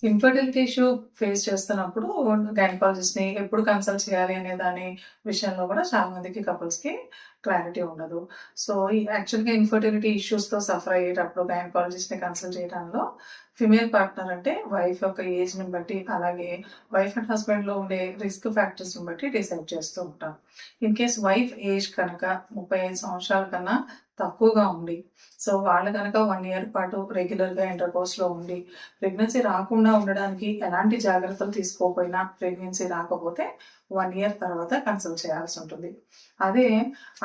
Infertility issue face చేస్తున్నప్పుడు గైనకాలజిస్ట్‌ని ఎప్పుడు consult చేయాలి అనే దాని విషయంలో కూడా చాలా మందికి కపుల్స్‌కి క్లారిటీ ఉండదు. సో, ఈ యాక్చువల్‌గా ఇన్ఫర్టిలిటీ ఇష్యూస్‌తో సఫర్ అయ్యేటప్పుడు గైనకాలజిస్ట్‌ని కన్సల్ట్ చేయడంలో ఫిమేల్ పార్ట్నర్ అంటే వైఫ్ యొక్క ఏజ్‌ని బట్టి, అలాగే వైఫ్ అండ్ హస్బెండ్‌లో ఉండే రిస్క్ ఫ్యాక్టర్స్‌ని బట్టి డిసైడ్ చేస్తూ ఉంటాం. ఇన్ కేస్ వైఫ్ ఏజ్ కనుక 35 సంవత్సరాల కన్నా తక్కువగా ఉండి, సో వాళ్ళు కనుక 1 ఇయర్ పాటు రెగ్యులర్‌గా ఇంటర్‌కోర్స్‌లో ఉండి, ప్రెగ్నెన్సీ రాకుండా ఉండడానికి ఎలాంటి జాగ్రత్తలు తీసుకోకపోయినా ప్రెగ్నెన్సీ రాకపోతే 1 ఇయర్ తర్వాత కన్సల్ట్ చేయాల్సి ఉంటుంది. అదే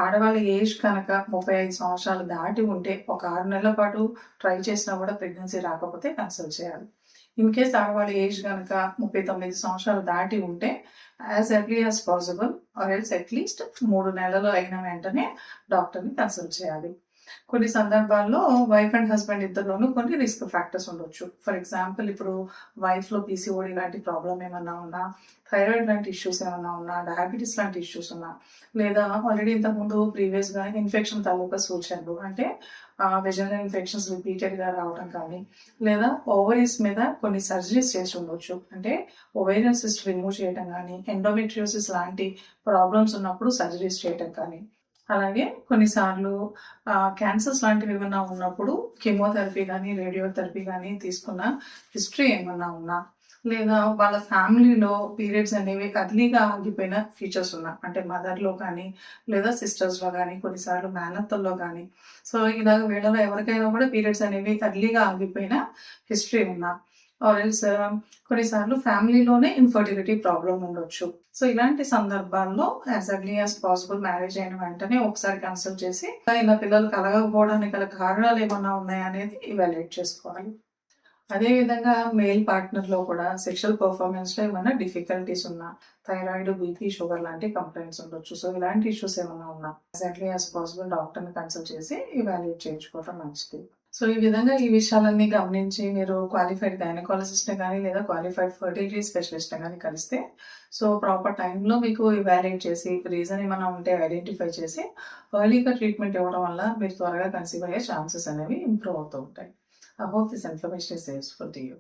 ఆడవాళ్ళ ఏజ్ కనుక 35 సంవత్సరాలు దాటి ఉంటే ఒక 6 నెలల పాటు ట్రై చేసినా కూడా ప్రెగ్నెన్సీ రాకపోతే కన్సల్ట్ చేయాలి. ఇన్ కేస్ ఆడవాళ్ళ ఏజ్ గనక 39 సంవత్సరాలు దాటి ఉంటే as early as possible or else at least 3 నెలలు అయిన వెంటనే డాక్టర్‌ని కన్సల్ట్ చేయాలి. కొన్ని సందర్భాల్లో వైఫ్ అండ్ హస్బెండ్ ఇద్దరిలోనూ కొన్ని రిస్క్ ఫ్యాక్టర్స్ ఉండొచ్చు. ఫర్ ఎగ్జాంపుల్ ఇప్పుడు వైఫ్‌లో పీసీఓడీ లాంటి ప్రాబ్లమ్ ఏమన్నా ఉన్నా, థైరాయిడ్ లాంటి ఇష్యూస్ ఏమన్నా ఉన్నా, డయాబెటిస్ లాంటి ఇష్యూస్ ఉన్నా, లేదా ఆల్రెడీ ఇంతకుముందు ప్రీవియస్‌గా ఇన్ఫెక్షన్ తాలూకా సూచనలు అంటే వెజైనల్ ఇన్ఫెక్షన్స్ రిపీటెడ్‌గా రావడం కానీ, లేదా ఓవరీస్ మీద కొన్ని సర్జరీస్ చేసి ఉండొచ్చు. అంటే ఓవేరియన్ సిస్ట్ రిమూవ్ చేయడం కానీ, ఎండోమెట్రియోసిస్ లాంటి ప్రాబ్లమ్స్ ఉన్నప్పుడు సర్జరీస్ చేయడం కానీ, అలాగే కొన్నిసార్లు క్యాన్సర్స్ లాంటివి ఏమన్నా ఉన్నప్పుడు కీమోథెరపీ కానీ, రేడియోథెరపీ కానీ తీసుకున్న హిస్టరీ ఏమన్నా ఉన్నా, లేదా వాళ్ళ ఫ్యామిలీలో పీరియడ్స్ అనేవి ఎర్లీగా ఆగిపోయిన ఫీచర్స్ ఉన్నా, అంటే మదర్‌లో కానీ, లేదా సిస్టర్స్‌లో కానీ, కొన్నిసార్లు మేనత్తల్లో కానీ, సో ఇలాగ వీళ్ళలో ఎవరికైనా కూడా పీరియడ్స్ అనేవి ఎర్లీగా ఆగిపోయిన హిస్టరీ ఉన్నా, ఆర్ ఎల్స్ కొన్నిసార్లు ఫ్యామిలీలోనే ఇన్ఫర్టిలిటీ ప్రాబ్లమ్ ఉండొచ్చు. సో ఇలాంటి సందర్భాల్లో as early as possible marriage అయిన వెంటనే ఒకసారి కన్సల్ట్ చేసి ఇలా పిల్లలు కలగకపోవడానికి గల కారణాలు ఏమన్నా ఉన్నాయా అనేది ఇవాల్యుయేట్ చేసుకోవాలి. అదేవిధంగా మేల్ పార్ట్నర్‌లో కూడా సెక్షువల్ పెర్ఫార్మన్స్‌లో ఏమన్నా డిఫికల్టీస్ ఉన్నా, థైరాయిడ్, బీపీ, షుగర్ లాంటి కంప్లెయింట్స్ ఉండొచ్చు. సో ఇలాంటి ఇష్యూస్ ఏమన్నా ఉన్నా యాజ్ ఎర్లీ యాజ్ పాసిబుల్ డాక్టర్‌ని కన్సల్ట్ చేసి ఇవాల్యుయేట్ చేయించుకోవడం మంచిది. సో ఈ విధంగా ఈ విషయాలన్నీ గమనించి మీరు క్వాలిఫైడ్ గైనకాలజిస్ట్‌ని గానీ, లేదా క్వాలిఫైడ్ ఫెర్టిలిటీ స్పెషలిస్ట్‌ని గానీ కలిస్తే, సో ప్రాపర్ టైంలో మీకు ఇవాల్యుయేట్ చేసి, రీజన్ ఏమన్నా ఉంటే ఐడెంటిఫై చేసి, ఎర్లీగా ట్రీట్మెంట్ ఇవ్వడం వల్ల మీరు త్వరగా కన్సీవ్ అయ్యే ఛాన్సెస్ అనేవి ఇంప్రూవ్ అవుతూ ఉంటాయి. I hope this information is useful to you.